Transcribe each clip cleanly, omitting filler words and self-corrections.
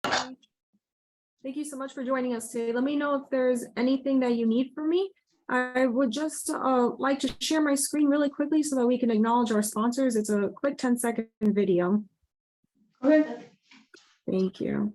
Thank you so much for joining us today. Let me know if there's anything that you need from me. I would just like to share my screen really quickly so that we can acknowledge our sponsors. It's a quick 10-second video. Okay. Thank you.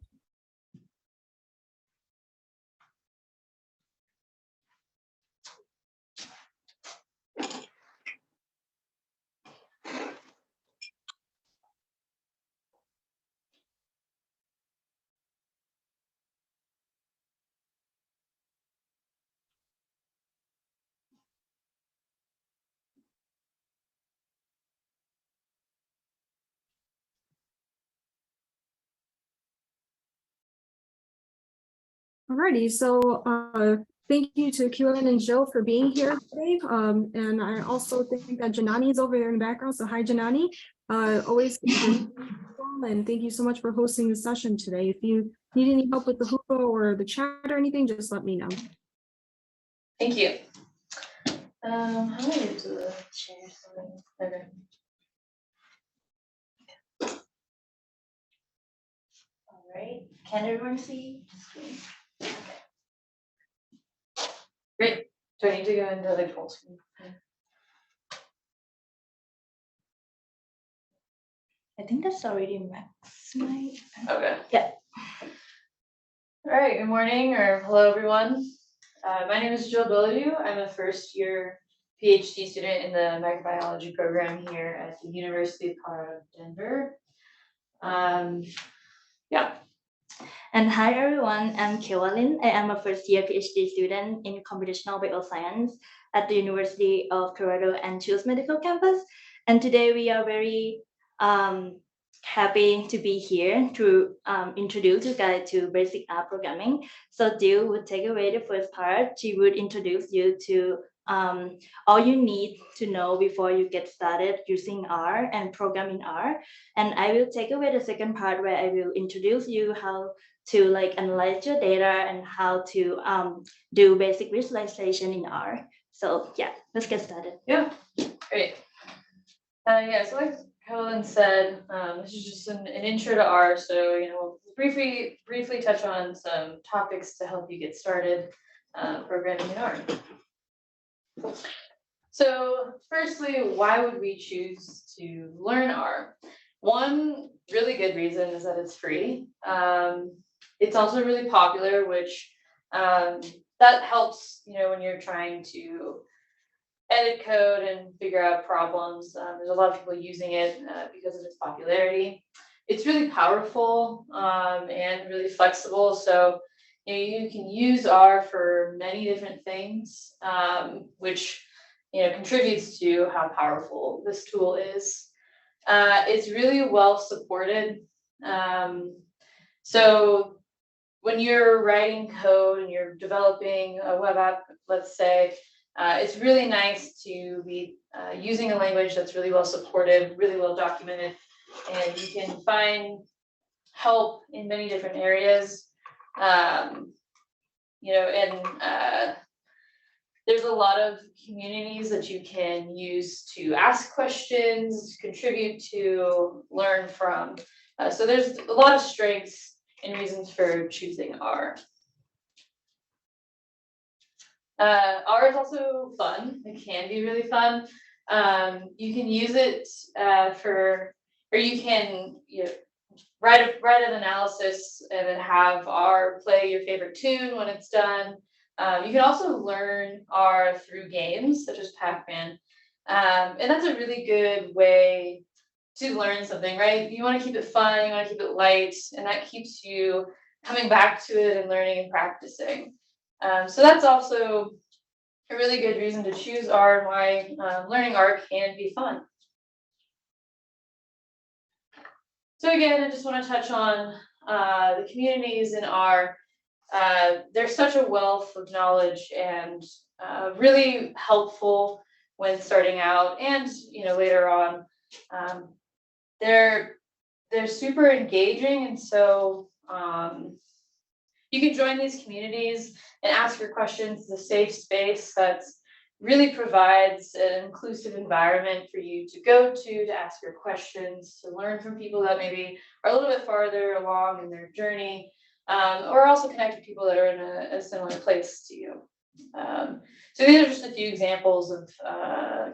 Alrighty, so thank you to Keelan and Jill for being here today. And I also think that Janani is over there in the background. So hi, Janani. Always and thank you so much for hosting the session today. If you need any help with the hookah or the chat or anything, just let me know. Thank you. How do I get to the share something? Okay. All right. Can everyone see the screen? Okay. Great. Do I need to go into like full screen? I think that's already max. Okay. Yeah. All right. Good morning or hello, everyone. My name is Jill Bilodeau. I'm a first-year PhD student in the microbiology program here at the University of Colorado, Denver. Yeah. And hi everyone, I'm Kewalin. I am a first-year PhD student in computational bioscience at the University of Colorado Anschutz Medical Campus. And today we are very happy to be here to introduce you guys to basic R programming. So Jill would take away the first part. She would introduce you to all you need to know before you get started using R and programming R. And I will take away the second part where I will introduce you how to like analyze your data and how to do basic visualization in R. So yeah, let's get started. Yeah, great. Yeah, so like Helen said, this is just an intro to R. So, briefly touch on some topics to help you get started programming in R. So firstly, why would we choose to learn R? One really good reason is that it's free. It's also really popular, which that helps, when you're trying to edit code and figure out problems. There's a lot of people using it because of its popularity. It's really powerful and really flexible. So you can use R for many different things, which contributes to how powerful this tool is. It's really well supported. So when you're writing code and you're developing a web app, let's say, it's really nice to be using a language that's really well supported, really well documented, and you can find help in many different areas. There's a lot of communities that you can use to ask questions, contribute to, learn from. So there's a lot of strengths and reasons for choosing R. R is also fun. It can be really fun. You can use it you can write an analysis and then have R play your favorite tune when it's done. You can also learn R through games such as Pac-Man. And that's a really good way to learn something, right? You want to keep it fun, you want to keep it light, and that keeps you coming back to it and learning and practicing. So that's also a really good reason to choose R and why learning R can be fun. So again, I just want to touch on the communities in R. There's such a wealth of knowledge and really helpful when starting out and later on. They're super engaging, and so you can join these communities and ask your questions. It's a safe space that's really provides an inclusive environment for you to go to ask your questions, to learn from people that maybe are a little bit farther along in their journey, or also connect with people that are in a similar place to you. So these are just a few examples of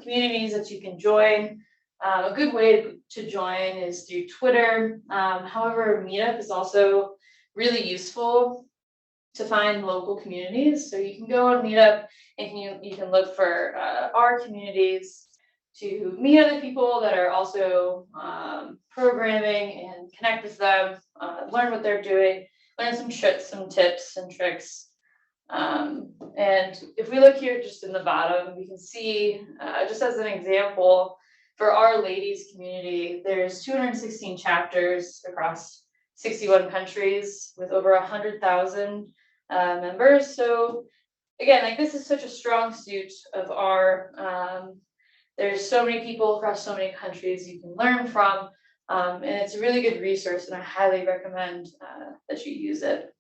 communities that you can join. A good way to join is through Twitter. However, Meetup is also really useful to find local communities. So you can go on Meetup and you can look for our communities to meet other people that are also programming and connect with them, learn what they're doing, learn some tips and tricks. And if we look here just in the bottom, we can see, just as an example, for our ladies community, there's 216 chapters across 61 countries with over 100,000 members. So again, like this is such a strong suit of our, there's so many people across so many countries you can learn from, and it's a really good resource, and I highly recommend that you use it.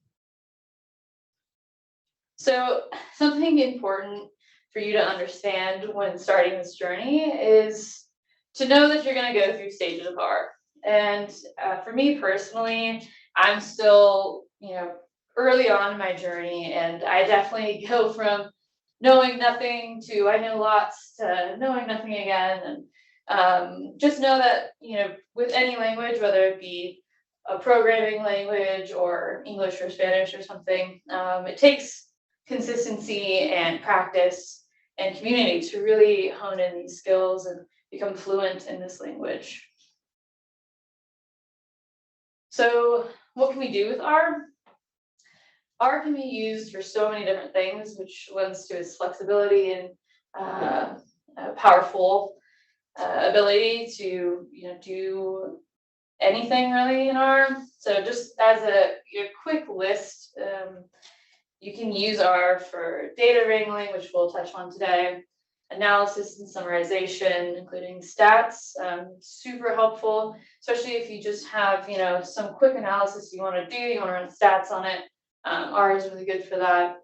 So something important for you to understand when starting this journey is to know that you're going to go through stages of R. And for me personally, I'm still, early on in my journey, and I definitely go from knowing nothing to I know lots to knowing nothing again. And just know that, with any language, whether it be a programming language or English or Spanish or something, it takes consistency and practice and community to really hone in these skills and become fluent in this language. So what can we do with R? R can be used for so many different things, which lends to its flexibility and powerful ability to do anything really in R. So just as a quick list, you can use R for data wrangling, which we'll touch on today, analysis and summarization, including stats, super helpful, especially if you just have, some quick analysis you want to do, you want to run stats on it. R is really good for that.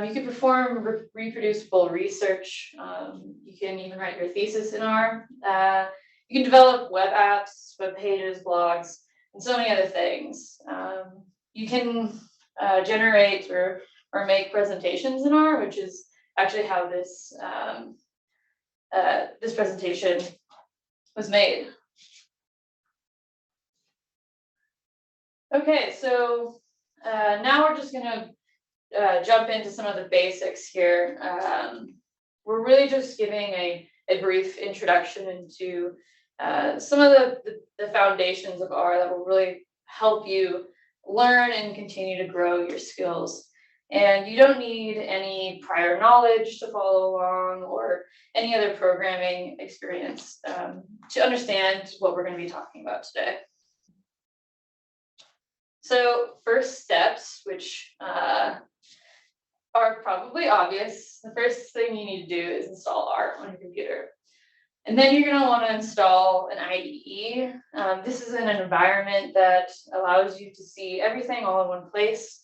You can perform reproducible research. You can even write your thesis in R. You can develop web apps, web pages, blogs, and so many other things. You can generate or make presentations in R, which is actually how this this presentation was made. Okay, so now we're just going to jump into some of the basics here. We're really just giving a brief introduction into some of the foundations of R that will really help you learn and continue to grow your skills. And you don't need any prior knowledge to follow along or any other programming experience to understand what we're going to be talking about today. So first steps, which are probably obvious, the first thing you need to do is install R on your computer. And then you're going to want to install an IDE. This is an environment that allows you to see everything all in one place,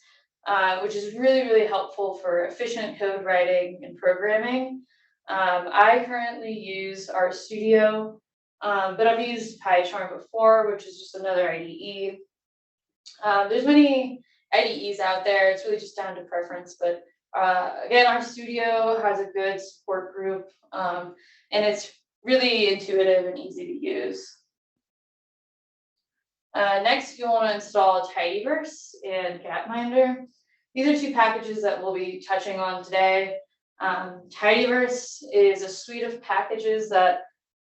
which is really, really helpful for efficient code writing and programming. I currently use RStudio, but I've used PyCharm before, which is just another IDE. There's many IDEs out there. It's really just down to preference, but again, RStudio has a good support group, and it's really intuitive and easy to use. Next, you'll want to install Tidyverse and Gapminder. These are two packages that we'll be touching on today. Tidyverse is a suite of packages that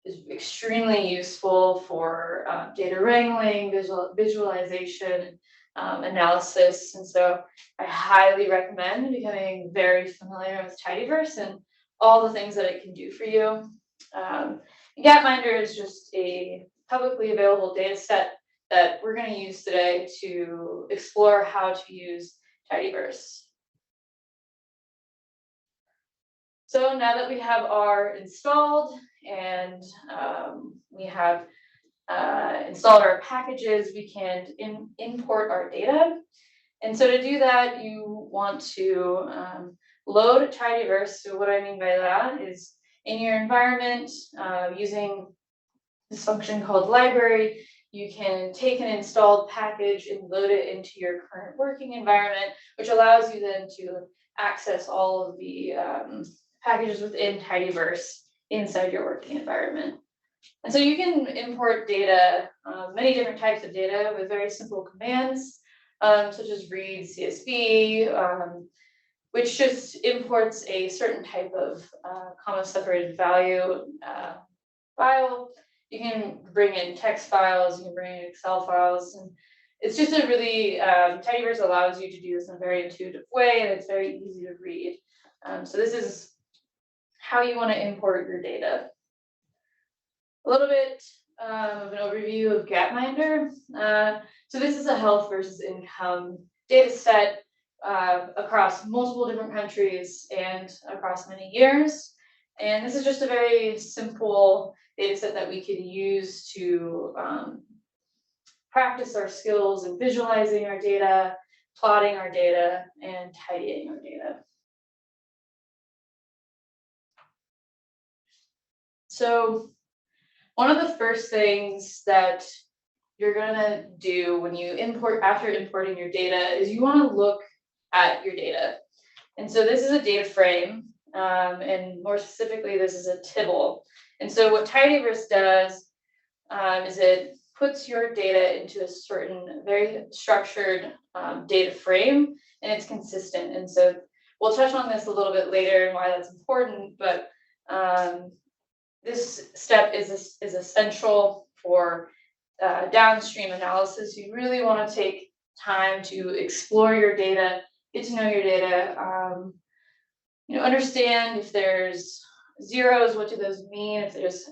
is extremely useful for data wrangling, visualization, analysis. And so I highly recommend becoming very familiar with Tidyverse and all the things that it can do for you. Gapminder is just a publicly available data set that we're going to use today to explore how to use Tidyverse. So now that we have R installed and we have installed our packages, we can import our data. And so to do that, you want to load tidyverse. So what I mean by that is in your environment, using this function called library, you can take an installed package and load it into your current working environment, which allows you then to access all of the packages within tidyverse inside your working environment. And so you can import data, many different types of data with very simple commands, such as read CSV, which just imports a certain type of comma separated value file. You can bring in text files, you can bring in Excel files, and it's just a really, tidyverse allows you to do this in a very intuitive way, and it's very easy to read. So this is how you want to import your data. A little bit of an overview of Gapminder. So this is a health versus income data set across multiple different countries and across many years. And this is just a very simple data set that we can use to practice our skills in visualizing our data, plotting our data, and tidying our data. So one of the first things that you're gonna do when you after importing your data is you wanna look at your data. And so this is a data frame, and more specifically, this is a tibble. And so what tidyverse does is it puts your data into a certain very structured data frame, and it's consistent. And so we'll touch on this a little bit later and why that's important, but this step is essential for downstream analysis. You really want to take time to explore your data, get to know your data, understand if there's zeros, what do those mean? If there's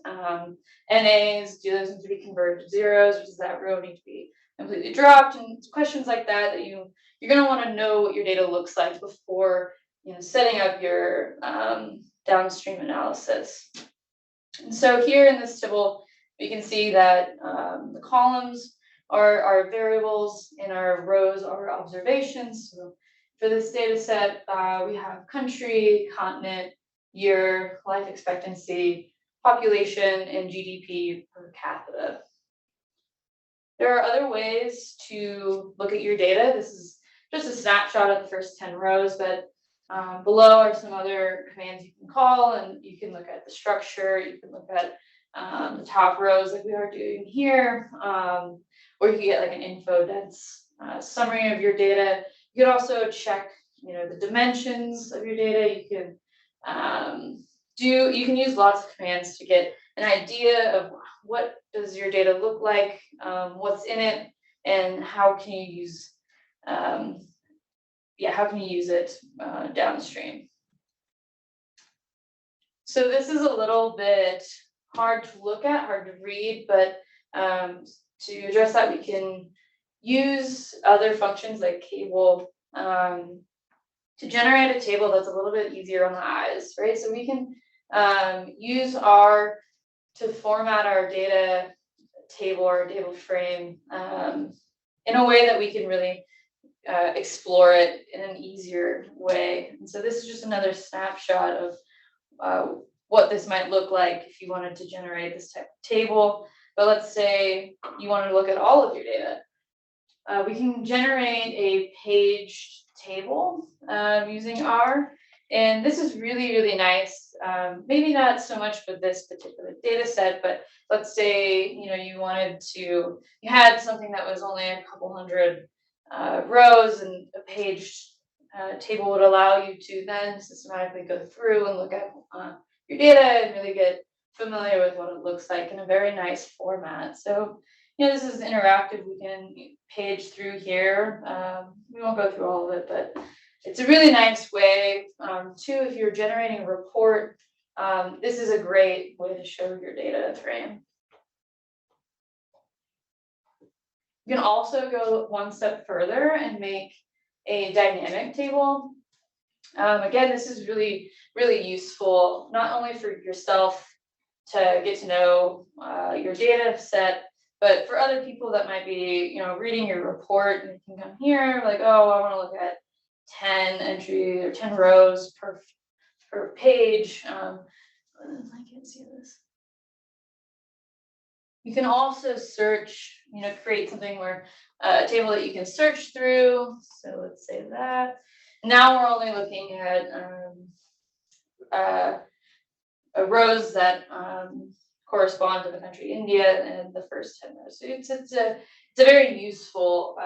NAs, do those need to be converted to zeros, or does that row need to be completely dropped? And questions like that you're going to want to know what your data looks like before setting up your downstream analysis. And so here in this table, we can see that the columns are variables and our rows are observations. So for this data set, we have country, continent, year, life expectancy, population, and GDP per capita. There are other ways to look at your data. This is just a snapshot of the first 10 rows, but below are some other commands you can call, and you can look at the structure, you can look at the top rows like we are doing here, or you can get like an info dense summary of your data. You can also check, the dimensions of your data. You can you can use lots of commands to get an idea of what does your data look like, what's in it, and how can you use it downstream. So this is a little bit hard to look at, hard to read, but to address that, we can use other functions like cable to generate a table that's a little bit easier on the eyes, right? So we can use R to format our data table or table frame in a way that we can really explore it in an easier way. And so this is just another snapshot of what this might look like if you wanted to generate this type of table. But let's say you wanted to look at all of your data. We can generate a paged table using R. And this is really, really nice. Maybe not so much for this particular data set, but let's say, you had something that was only a couple hundred rows, and a paged table would allow you to then systematically go through and look at your data and really get familiar with what it looks like in a very nice format. So, this is interactive. We can page through here. We won't go through all of it, but it's a really nice way too. If you're generating a report, this is a great way to show your data frame. You can also go one step further and make a dynamic table. Again, this is really, really useful, not only for yourself to get to know your data set, but for other people that might be, reading your report, and you can come here like, oh, I want to look at 10 entries or 10 rows per page. I can't see this. You can also search, create something where a table that you can search through. So let's say that. Now we're only looking at rows that correspond to the country India and the first 10 rows. So it's a very useful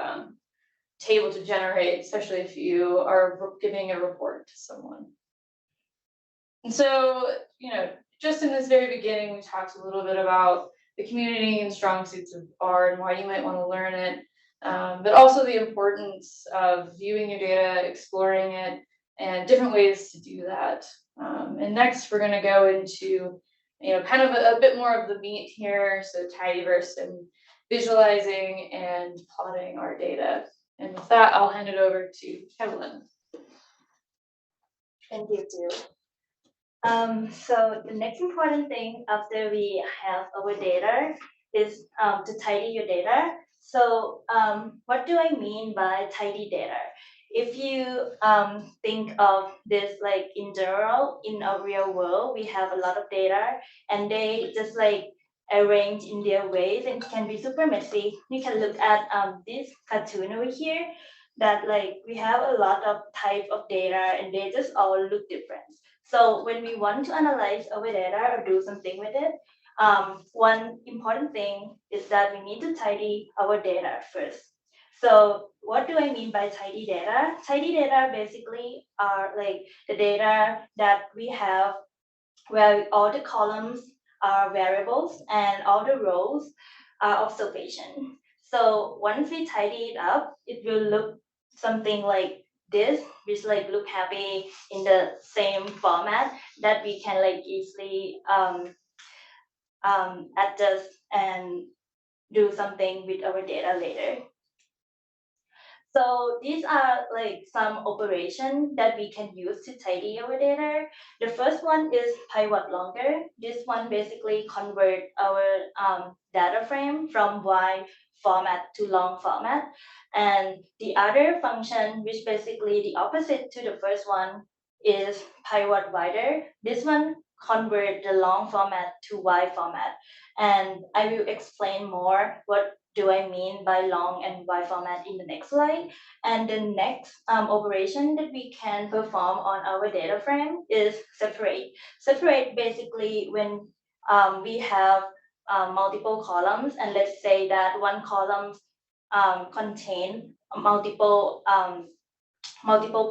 table to generate, especially if you are giving a report to someone. And so, just in this very beginning, we talked a little bit about the community and strong suits of GARD and why you might want to learn it, but also the importance of viewing your data, exploring it, and different ways to do that. And next, we're going to go into, kind of a bit more of the meat here, so tidyverse and visualizing and plotting our data. And with that, I'll hand it over to Evelyn. Thank you, Jill. So the next important thing after we have our data is to tidy your data. So what do I mean by tidy data? If you think of this like in general, in our real world, we have a lot of data and they just like arrange in their ways and can be super messy. You can look at this cartoon over here that like we have a lot of type of data and they just all look different. So when we want to analyze our data or do something with it, one important thing is that we need to tidy our data first. So what do I mean by tidy data? Tidy data basically are like the data that we have where all the columns are variables and all the rows are observation. So once we tidy it up, it will look something like this, which like look happy in the same format that we can like easily adjust and do something with our data later. So these are like some operations that we can use to tidy our data. The first one is pivot longer. This one basically convert our data frame from wide format to long format. And the other function, which basically the opposite to the first one, is pivot wider. This one convert the long format to wide format. And I will explain more what do I mean by long and wide format in the next slide. And the next operation that we can perform on our data frame is separate. Separate basically when we have multiple columns, and let's say that one column contain multiple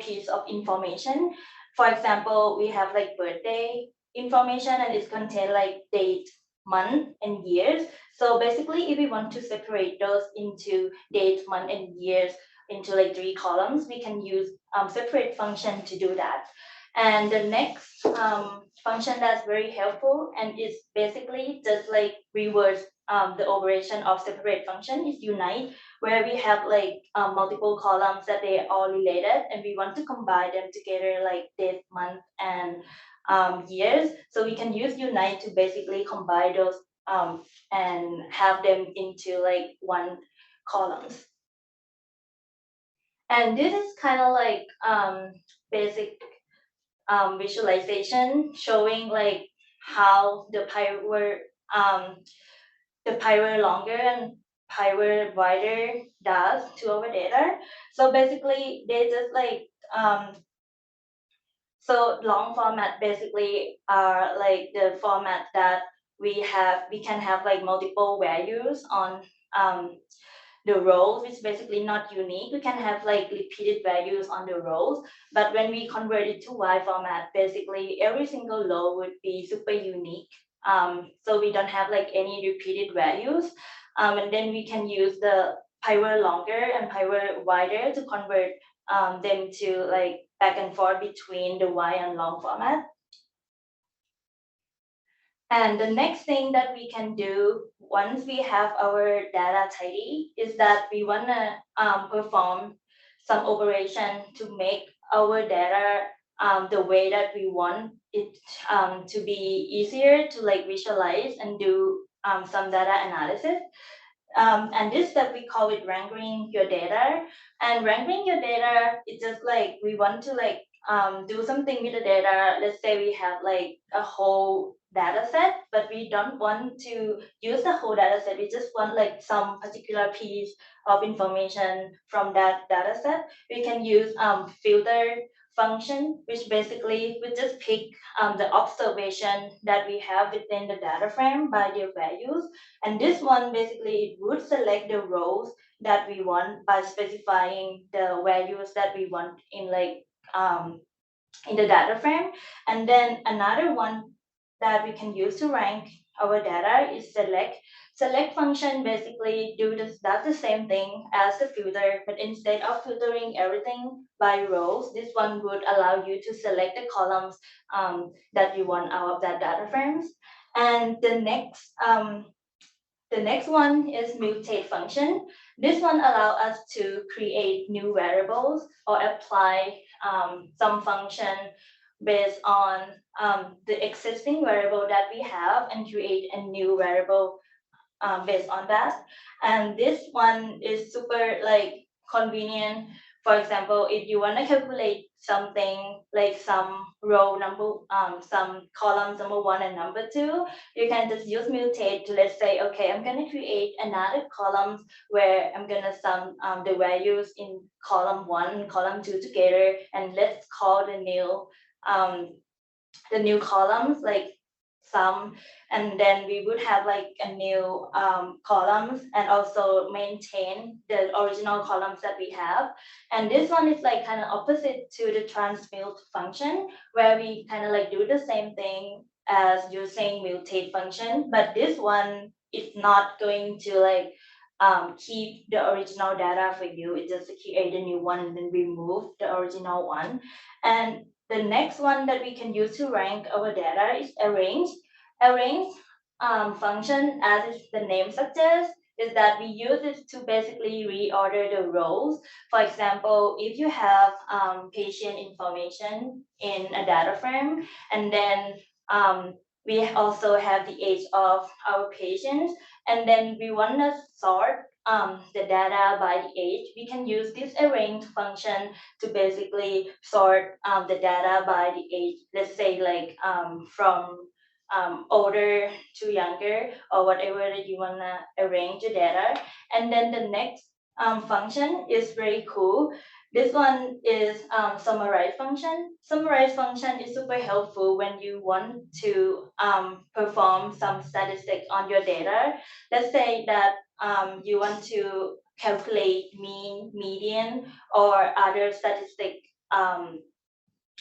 piece of information. For example, we have like birthday information and it's contain like date, month, and years. So basically, if we want to separate those into date, month, and years into like 3 columns, we can use separate function to do that. And the next function that's very helpful and is basically just like reverse the operation of separate function is unite, where we have like multiple columns that they are all related and we want to combine them together like date, month, and years. So we can use unite to basically combine those and have them into like one columns. And this is kind of like basic visualization showing like how the pivot longer and pivot wider does to our data. So basically they just like so long format basically are like the format that we can have like multiple values on the rows, which is basically not unique. We can have like repeated values on the rows, but when we convert it to wide format, basically every single row would be super unique. So we don't have like any repeated values. And then we can use the pivot longer and pivot wider to convert them to like back and forth between the wide and long format. And the next thing that we can do once we have our data tidy is that we want to perform some operation to make our data the way that we want it to be easier to like visualize and do some data analysis. And this step we call it ranking your data. And ranking your data, it's just like we want to like do something with the data. Let's say we have like a whole data set, but we don't want to use the whole data set. We just want like some particular piece of information from that data set. We can use filter function, which basically we just pick the observation that we have within the data frame by their values. And this one basically it would select the rows that we want by specifying the values that we want in like in the data frame. And then another one that we can use to rank our data is select. Select function basically does the same thing as the filter, but instead of filtering everything by rows, this one would allow you to select the columns that you want out of that data frames. And the next one is mutate function. This one allows us to create new variables or apply some function based on the existing variable that we have and create a new variable based on that. And this one is super like convenient. For example, if you want to calculate something like some row number, some columns number 1 and number 2, you can just use mutate to let's say, okay, I'm going to create another column where I'm going to sum the values in column 1 and column 2 together, and let's call the new columns like sum, and then we would have like a new columns and also maintain the original columns that we have. And this one is like kind of opposite to the transmute function, where we kind of like do the same thing as using mutate function, but this one is not going to like keep the original data for you. It just create a new one and then remove the original one. And the next one that we can use to rank our data is arrange. Arrange function, as the name suggests, is that we use it to basically reorder the rows. For example, if you have patient information in a data frame, and then we also have the age of our patients, and then we want to sort the data by the age, we can use this arrange function to basically sort the data by the age. Let's say like from older to younger or whatever that you want to arrange the data. And then the next function is very cool. This one is summarize function. Summarize function is super helpful when you want to perform some statistic on your data. Let's say that you want to calculate mean, median, or other statistic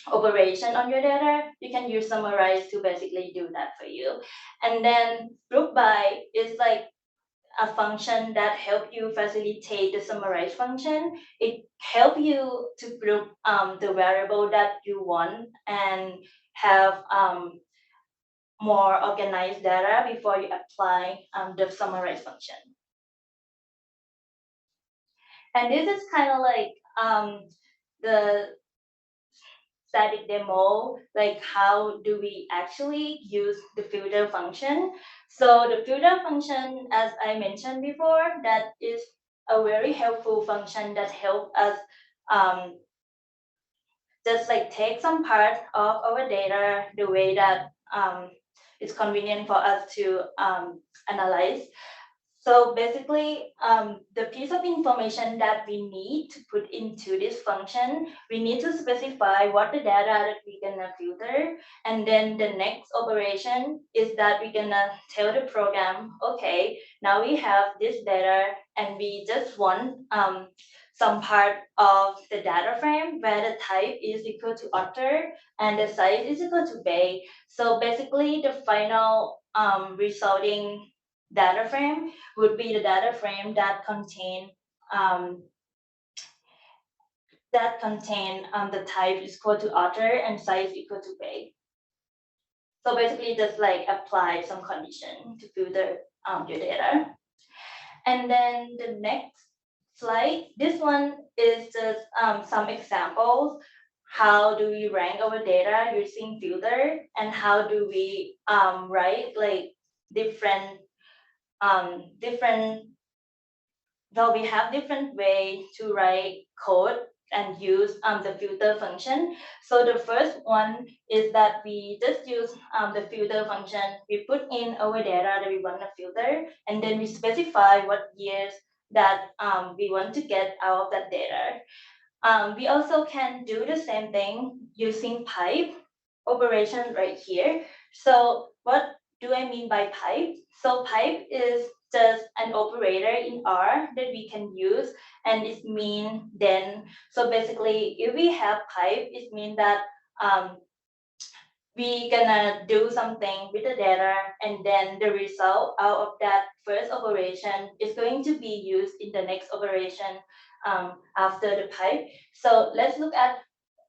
operation on your data, you can use summarize to basically do that for you. And then group by is like a function that help you facilitate the summarize function. It help you to group the variable that you want and have more organized data before you apply the summarize function. And this is kind of like the static demo, like how do we actually use the filter function. So the filter function, as I mentioned before, that is a very helpful function that help us just like take some part of our data the way that it's convenient for us to analyze. So basically, the piece of information that we need to put into this function, we need to specify what the data that we're gonna filter. And then the next operation is that we're gonna tell the program, okay, now we have this data and we just want some part of the data frame where the type is equal to author and the size is equal to bay. So basically the final resulting data frame would be the data frame that contain the type is equal to author and size equal to bay. So basically just like apply some condition to filter your data. And then the next slide, this one is just some examples. How do we rank our data using filter, and how do we write like different so we have different way to write code and use the filter function. So the first one is that we just use the filter function. We put in our data that we want to filter, and then we specify what years that we want to get out of that data. We also can do the same thing using pipe operation right here. So what do I mean by pipe? So pipe is just an operator in R that we can use, and it mean then. So basically, if we have pipe, it means that we gonna do something with the data, and then the result out of that first operation is going to be used in the next operation after the pipe. So let's look at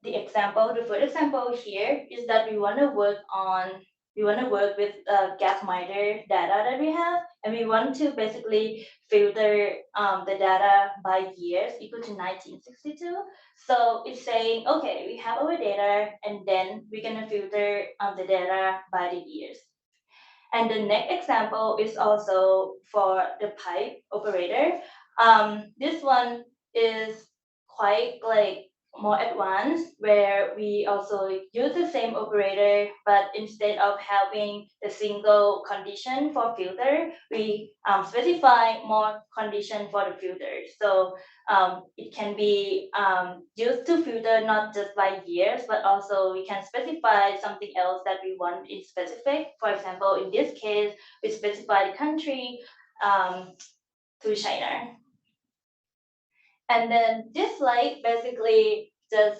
the example. The first example here is that we want to work with gapminder data that we have, and we want to basically filter the data by years equal to 1962. So it's saying, okay, we have our data, and then we're gonna filter the data by the years. And the next example is also for the pipe operator. This one is quite like more advanced, where we also use the same operator, but instead of having the single condition for filter, we specify more condition for the filter. So it can be used to filter not just by years, but also we can specify something else that we want in specific. For example, in this case, we specify the country to China. And then this slide basically just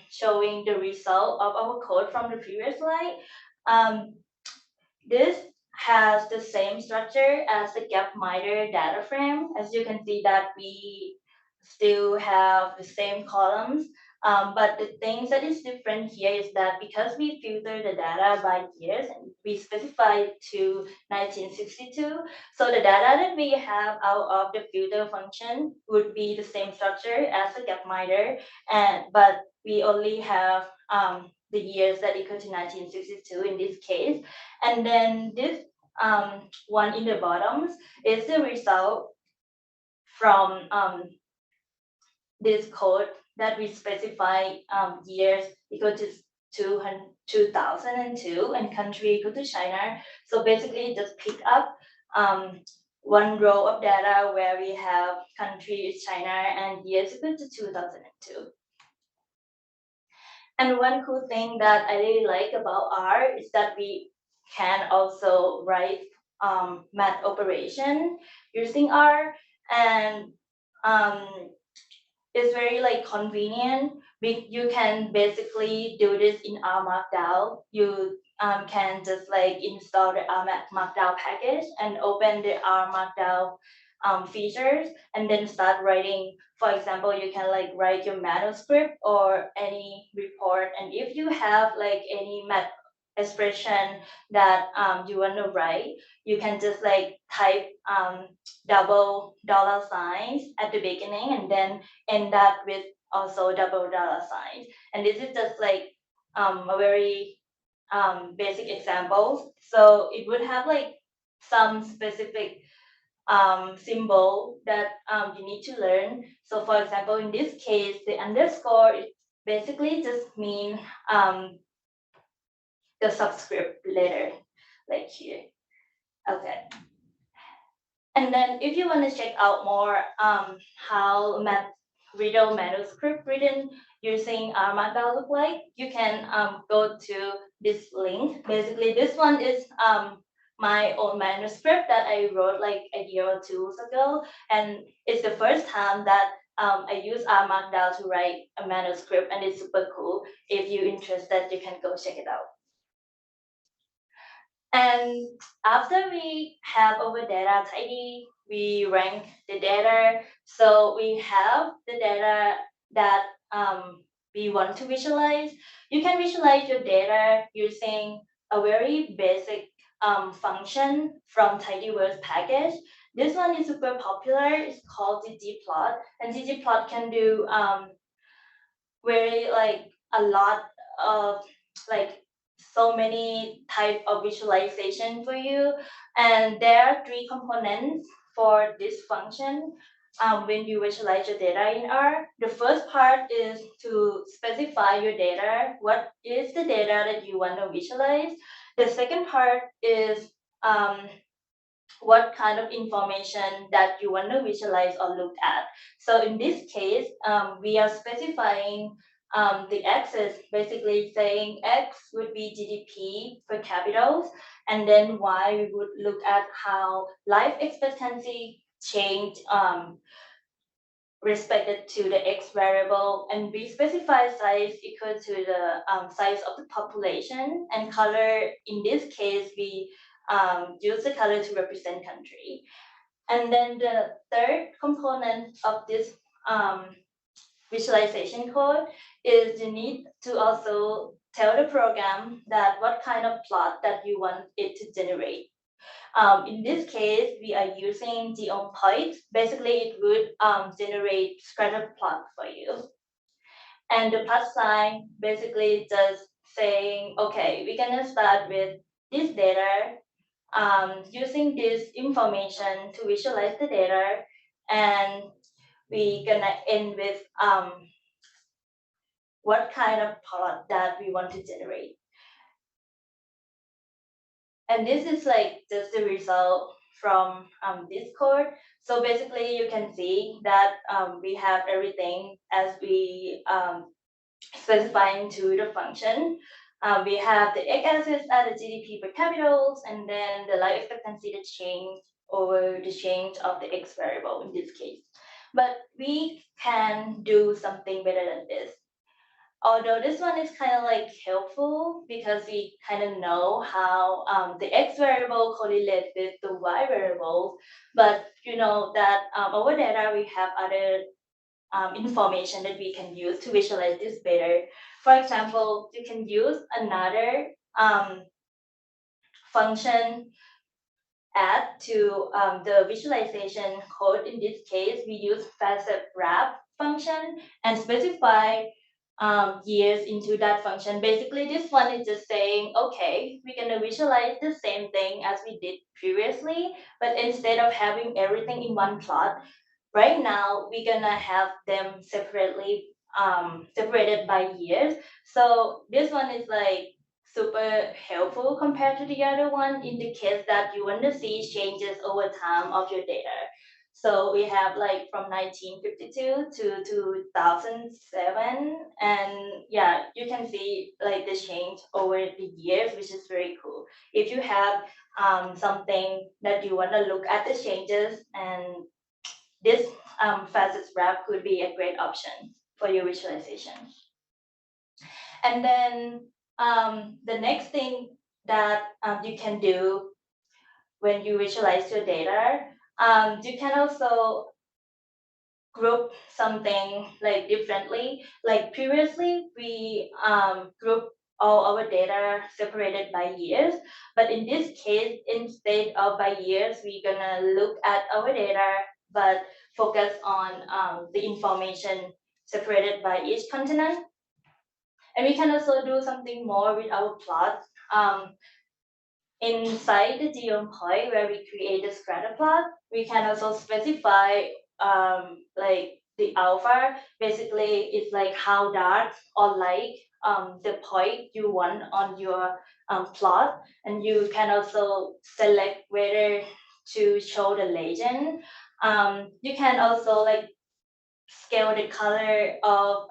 showing the result of our code from the previous slide. This has the same structure as the gapminder data frame. As you can see that we still have the same columns, but the things that is different here is that because we filter the data by years, and we specify to 1962, so the data that we have out of the filter function would be the same structure as the gapminder, but we only have the years that equal to 1962 in this case. And then this one in the bottoms is the result from this code that we specify years equal to 2002 and country equal to China. So basically just pick up one row of data where we have country is China and years equal to 2002. And one cool thing that I really like about R is that we can also write math operation using R, and it's very like convenient. You can basically do this in R Markdown. You can just like install the R Markdown package and open the R Markdown features, and then start writing. For example, you can like write your manuscript or any report, and if you have like any math expression that you want to write, you can just like type double dollar signs at the beginning, and then end that with also double dollar signs. And this is just like a very basic example. So it would have like some specific symbol that you need to learn. So for example, in this case, the underscore it basically just mean the subscript letter, like here. Okay. And then if you want to check out more how Riddle manuscript written using Markdown look like, you can go to this link. Basically, this one is my own manuscript that I wrote like a year or two ago, and it's the first time that I use Markdown to write a manuscript, and it's super cool. If you're interested, you can go check it out. And after we have our data tidy, we rank the data. So we have the data that we want to visualize. You can visualize your data using a very basic function from tidyverse package. This one is super popular. It's called ggplot, and ggplot can do very like a lot of like so many type of visualization for you. And there are three components for this function. when you visualize your data in R. The first part is to specify your data. What is the data that you want to visualize? The second part is what kind of information that you want to visualize or look at. So in this case, we are specifying the axis, basically saying X would be GDP per capita, and then Y we would look at how life expectancy changed respected to the X variable, and we specify size equal to the size of the population, and color, in this case, we use the color to represent country. And then the third component of this visualization code is you need to also tell the program that what kind of plot that you want it to generate. In this case, we are using geom points. Basically, it would generate scatter plot for you. And the plus sign basically just saying, okay, we're gonna start with this data, using this information to visualize the data, and we're gonna end with what kind of plot that we want to generate. And this is like just the result from this code. So basically you can see that we have everything as we specify into the function. We have the x-axis at the GDP per capita, and then the life expectancy that change over the change of the x variable in this case. But we can do something better than this. Although this one is kind of like helpful because we kind of know how the x variable correlates with the y variable, but you know that over data we have other information that we can use to visualize this better. For example, you can use another function add to the visualization code. In this case, we use facet wrap function and specify years into that function. Basically, this one is just saying, okay, we're gonna visualize the same thing as we did previously, but instead of having everything in one plot, right now we're gonna have them separately, separated by years. So this one is like super helpful compared to the other one in the case that you want to see changes over time of your data. So we have like from 1952 to 2007, and yeah, you can see like the change over the years, which is very cool. If you have something that you want to look at the changes, and this facets wrap could be a great option for your visualization. And then the next thing that you can do when you visualize your data, you can also group something like differently. Like previously, we group all our data separated by years, but in this case, instead of by years, we're gonna look at our data, but focus on the information separated by each continent. And we can also do something more with our plot. Inside the geom point where we create a scatter plot, we can also specify like the alpha. Basically, it's like how dark or light the point you want on your plot, and you can also select whether to show the legend. You can also like scale the color of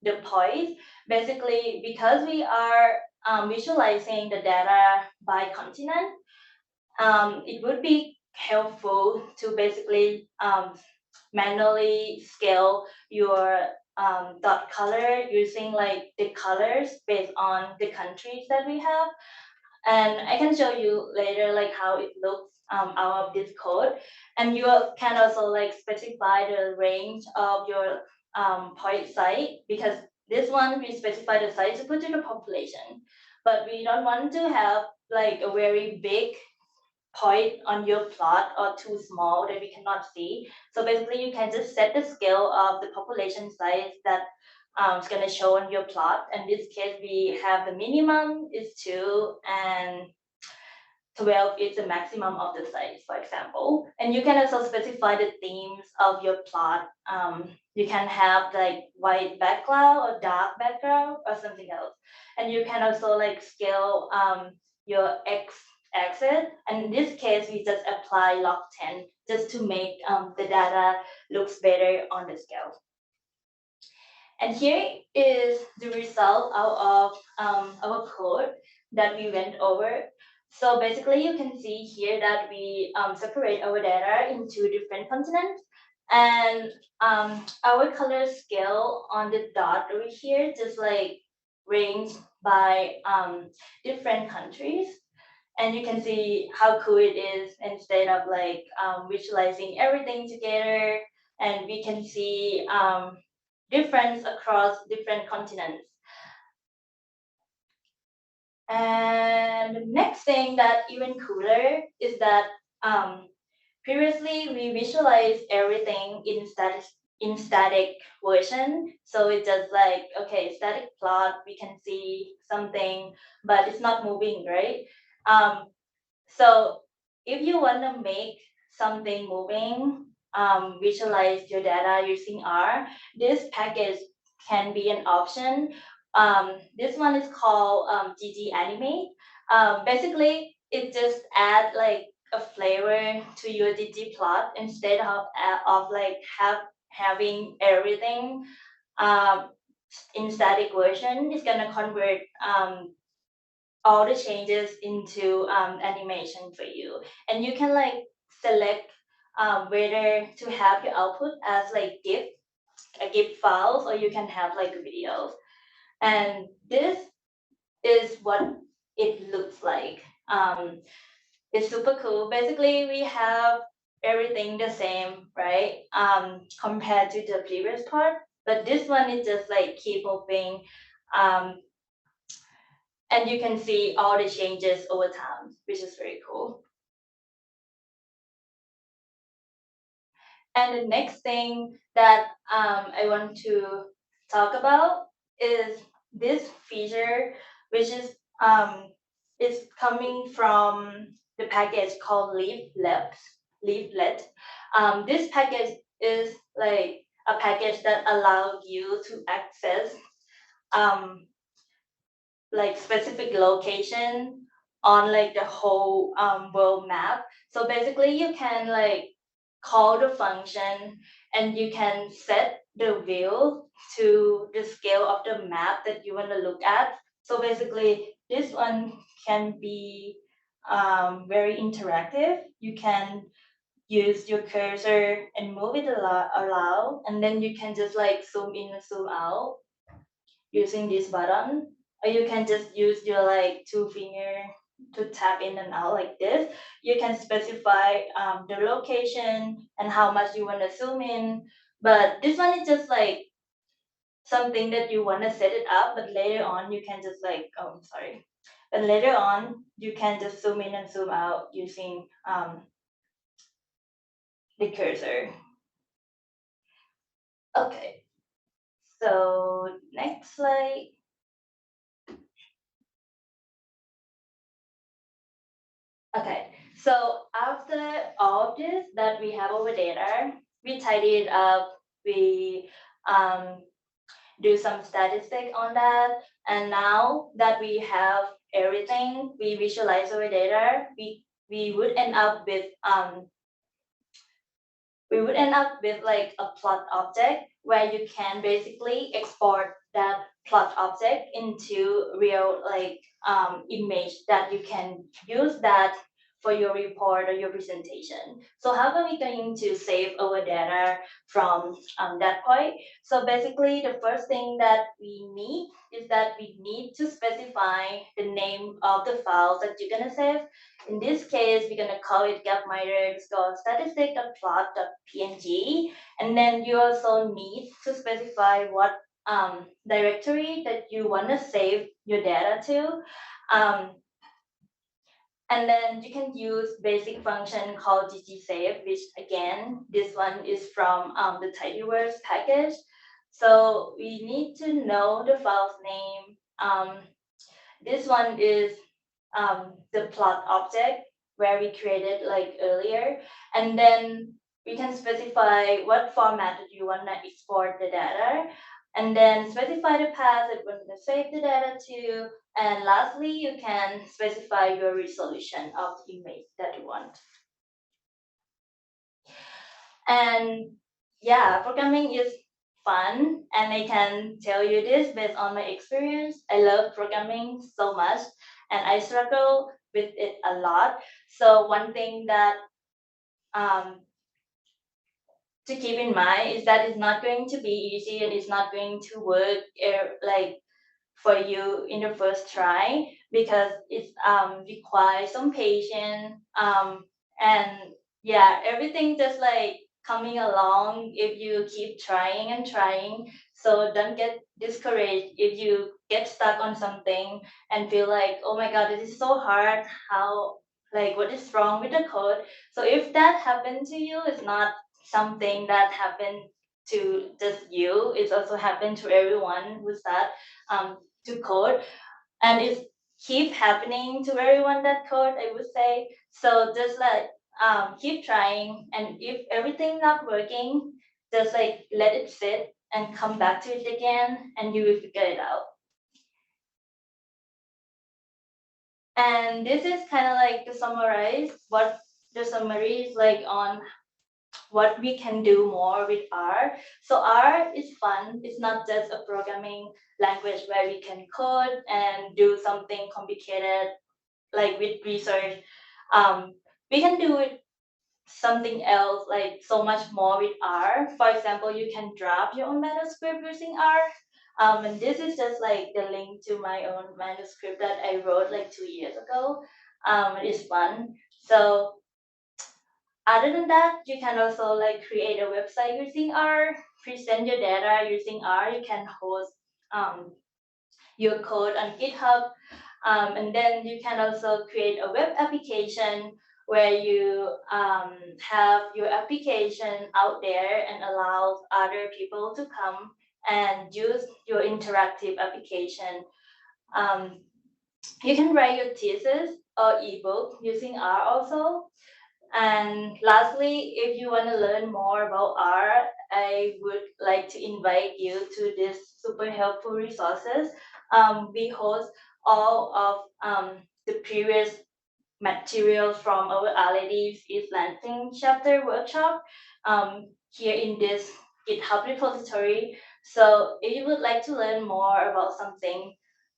the points. Basically, because we are visualizing the data by continent, it would be helpful to basically manually scale your dot color using like the colors based on the countries that we have. And I can show you later like how it looks out of this code. And you can also like specify the range of your point site, because this one we specify the size equal to the population, but we don't want to have like a very big point on your plot or too small that we cannot see. So basically you can just set the scale of the population size that it's going to show on your plot. In this case, we have the minimum is 2 and 12 is the maximum of the size, for example. And you can also specify the themes of your plot. You can have like white background or dark background or something else. And you can also like scale your x-axis. And in this case, we just apply log 10 just to make the data looks better on the scale. And here is the result out of our code that we went over. So basically you can see here that we separate our data into different continents, and our color scale on the dot over here just like range by different countries. And you can see how cool it is instead of like visualizing everything together, and we can see difference across different continents. And the next thing that even cooler is that previously we visualized everything in static version. So it's just like, okay, static plot, we can see something, but it's not moving, right? So if you want to make something moving, visualize your data using R, this package can be an option. This one is called GG Animate. Basically, it just add like a flavor to your GG plot instead of like having everything in static version. It's gonna convert all the changes into animation for you, and you can like select whether to have your output as like GIF files, or you can have like videos. And this is what it looks like. It's super cool. Basically, we have everything the same, right? Compared to the previous part, but this one is just like keep moving. And you can see all the changes over time, which is very cool. And the next thing that I want to talk about is this feature, which is coming from the package called Leaflet. This package is like a package that allows you to access like specific location on like the whole world map. So basically you can like call the function and you can set the view to the scale of the map that you want to look at. So basically this one can be very interactive. You can use your cursor and move it allow, and then you can just like zoom in and zoom out using this button, or you can just use your like two finger to tap in and out like this. You can specify the location and how much you want to zoom in, but this one is just like something that you want to set it up, but later on you can just like, oh sorry, but later on you can just zoom in and zoom out using the cursor. Okay, so next slide. Okay, so after all of this that we have over data, we tidy it up, we do some statistic on that, and now that we have everything, we visualize our data, we would end up with like a plot object where you can basically export that plot object into real like image that you can use that for your report or your presentation. So how are we going to save our data from that point? So basically the first thing that we need is that we need to specify the name of the files that you're gonna save. In this case, we're gonna call it statistic.plot.png, and then you also need to specify what directory that you want to save your data to. And then you can use basic function called ggsave, which again, this one is from the tidyverse package. So we need to know the file's name. This one is the plot object, where we created like earlier. And then we can specify what format that you want to export the data, and then specify the path that you want to save the data to. And lastly, you can specify your resolution of the image that you want. And yeah, programming is fun, and I can tell you this based on my experience. I love programming so much, and I struggle with it a lot. So one thing that to keep in mind is that it's not going to be easy, and it's not going to work like for you in the first try, because it requires some patience, and yeah, everything just like coming along if you keep trying and trying. So don't get discouraged if you get stuck on something and feel like, oh my god, this is so hard, how, like, what is wrong with the code. So if that happened to you, it's not something that happened to just you, it's also happened to everyone who start to code, and it keep happening to everyone that code, I would say. So just like keep trying, and if everything not working, just like let it sit and come back to it again, and you will figure it out. And this is kind of like to summarize what the summary is like on what we can do more with R. So R is fun. It's not just a programming language where we can code and do something complicated like with research. We can do it something else, like so much more with R. For example, you can draft your own manuscript using R. And this is just like the link to my own manuscript that I wrote like 2 years ago. It's fun. So other than that, you can also like create a website using R, present your data using R. You can host your code on GitHub, and then you can also create a web application where you have your application out there and allow other people to come and use your interactive application. You can write your thesis or ebook using R also. And lastly, if you want to learn more about R, I would like to invite you to this super helpful resources. We host all of the previous materials from our R-Ladies is Lansing chapter workshop here in this GitHub repository. So if you would like to learn more about something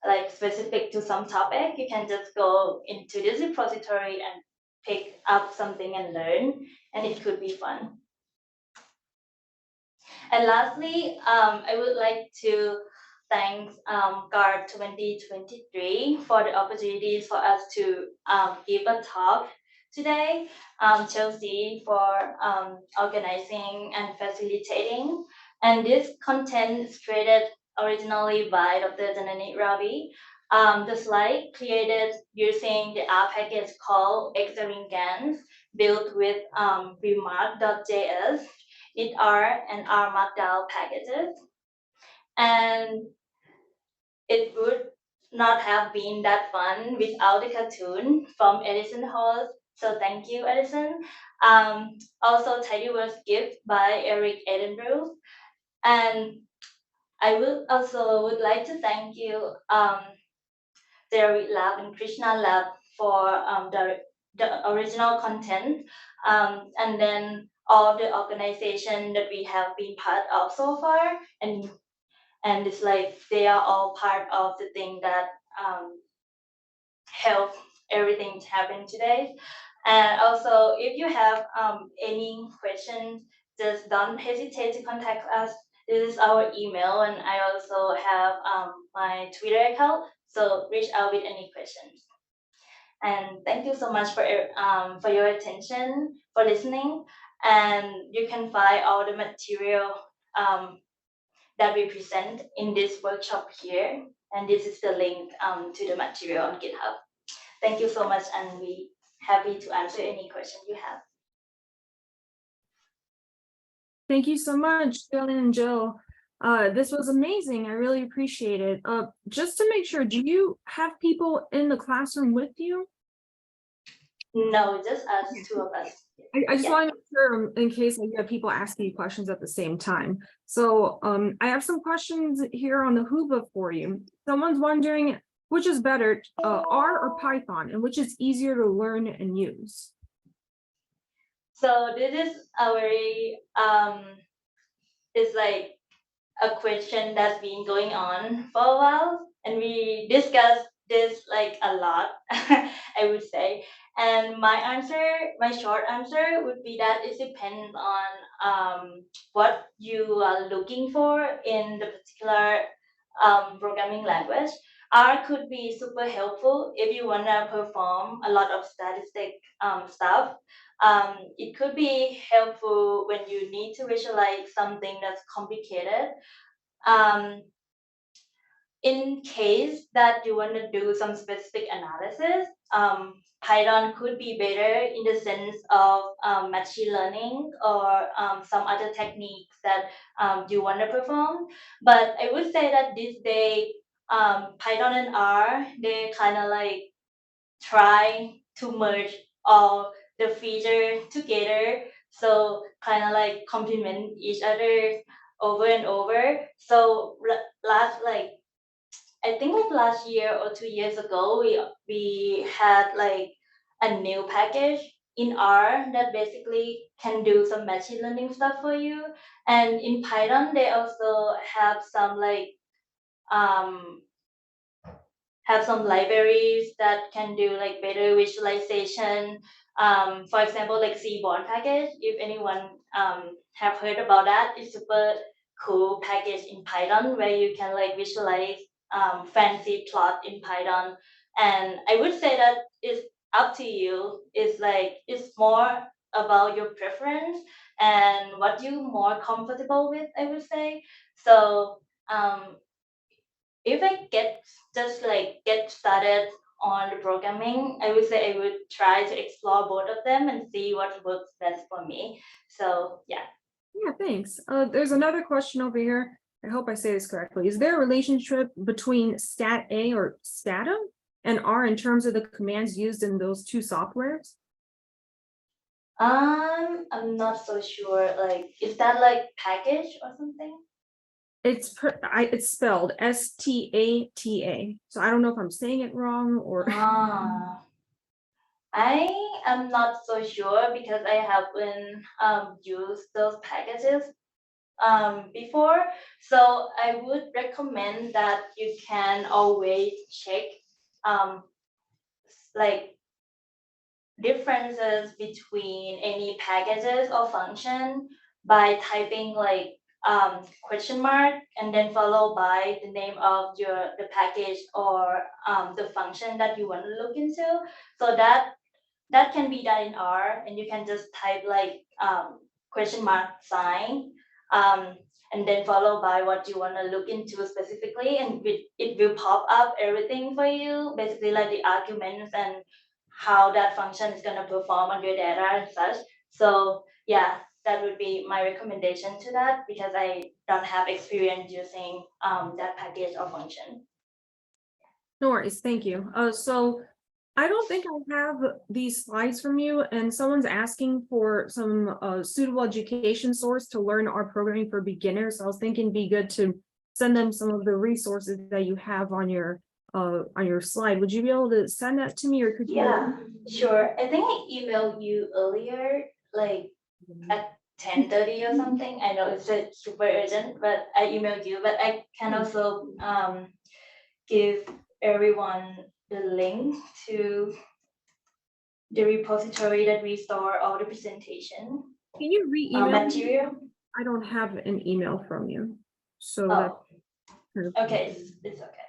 like specific to some topic, you can just go into this repository and pick up something and learn, and it could be fun. And lastly, I would like to thank GARD 2023 for the opportunities for us to give a talk today, Chelsea for organizing and facilitating. And this content is created originally by Dr. Janani Ravi. The slide created using the R package called Extravagance, built with remark.js, it R and R Markdown packages. And it would not have been that fun without the cartoon from Edison Hall. So thank you, Edison. Also, Tidy Words gift by Eric Edinburgh. And I would like to thank you, Derek Lab and Krishna Lab for the original content, and then all the organization that we have been part of so far, and it's like they are all part of the thing that help everything to happen today. And also, if you have any questions, just don't hesitate to contact us. This is our email, and I also have my Twitter account, so reach out with any questions. And thank you so much for your attention, for listening. And you can find all the material that we present in this workshop here. And this is the link to the material on GitHub. Thank you so much, and we happy to answer any question you have. Thank you so much, Jillian and Jill. This was amazing. I really appreciate it. Just to make sure, do you have people in the classroom with you? No, just us, two of us. I just Yeah. want to make sure in case you have people asking you questions at the same time. So I have some questions here on the Whova for you. Someone's wondering which is better, R or Python, and which is easier to learn and use? So this is a very it's like a question that's been going on for a while, and we discussed this like a lot, I would say. And my short answer would be that it depends on what you are looking for in the particular programming language. R could be super helpful if you wanna perform a lot of statistic stuff. It could be helpful when you need to visualize something that's complicated. Um, in case that you want to do some specific analysis, Python could be better in the sense of machine learning or some other techniques that you want to perform. But I would say that this day, Python and R, they kind of like try to merge all the features together. So kind of like complement each other over and over. So last like I think like last year or 2 years ago, we had like a new package in R that basically can do some machine learning stuff for you. And in Python, they also um have some libraries that can do like better visualization. For example, like Seaborn package. If anyone have heard about that, it's super cool package in Python where you can like visualize fancy plot in Python. And I would say that it's up to you. It's more about your preference and what you more comfortable with, I would say. So if I get started on the programming, I would say I would try to explore both of them and see what works best for me. So yeah. Yeah, thanks. There's another question over here. I hope I say this correctly. Is there a relationship between stat A or stata and R in terms of the commands used in those two softwares? I'm not so sure. Like, is that like package or something? It's spelled STATA. So I don't know if I'm saying it wrong or Ah, I am not so sure because I haven't used those packages before. So I would recommend that you can always check um, like differences between any packages or function by typing like question mark and then followed by the name of the package or the function that you want to look into. So that can be done in R, and you can just type like question mark sign and then followed by what you want to look into specifically, and it will pop up everything for you, basically like the arguments and how that function is going to perform on your data and such. So yeah, that would be my recommendation to that because I don't have experience using that package or function. no worries, thank you. So I don't think I have these slides from you, and someone's asking for some suitable education source to learn R programming for beginners. So I was thinking it'd be good to send them some of the resources that you have on your slide. Would you be able to send that to me, or could you? Yeah, sure. I think I emailed you earlier, like at 10:30 or something. I know it's super urgent, but I emailed you. But I can also give everyone the link to the repository that we store all the presentation Can you re-email me? material. I don't have an email from you, so Oh, that's okay, it's okay.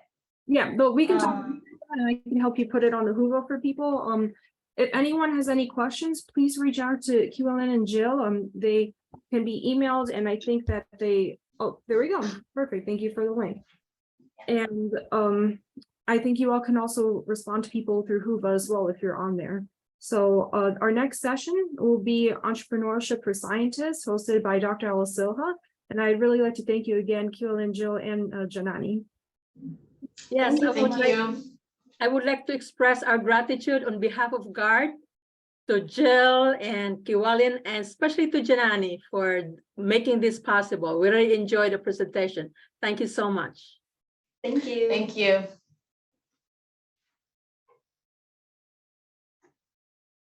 yeah, but we can talk Um, and I can help you put it on the Whova for people. If anyone has any questions, please reach out to QLN and Jill. They can be emailed, and I think that oh, there we go. Perfect. Thank you for the link. And I think you all can also respond to people through Whova as well if you're on there. So our next session will be Entrepreneurship for Scientists, hosted by Dr. Alice Silva. And I'd really like to thank you again, QLN, Jill, and Janani. Yes, Thank you. I would like to express our gratitude on behalf of GARD to Jill and Kiwalin, and especially to Janani for making this possible. We really enjoyed the presentation. Thank you so much. Thank you. Thank you.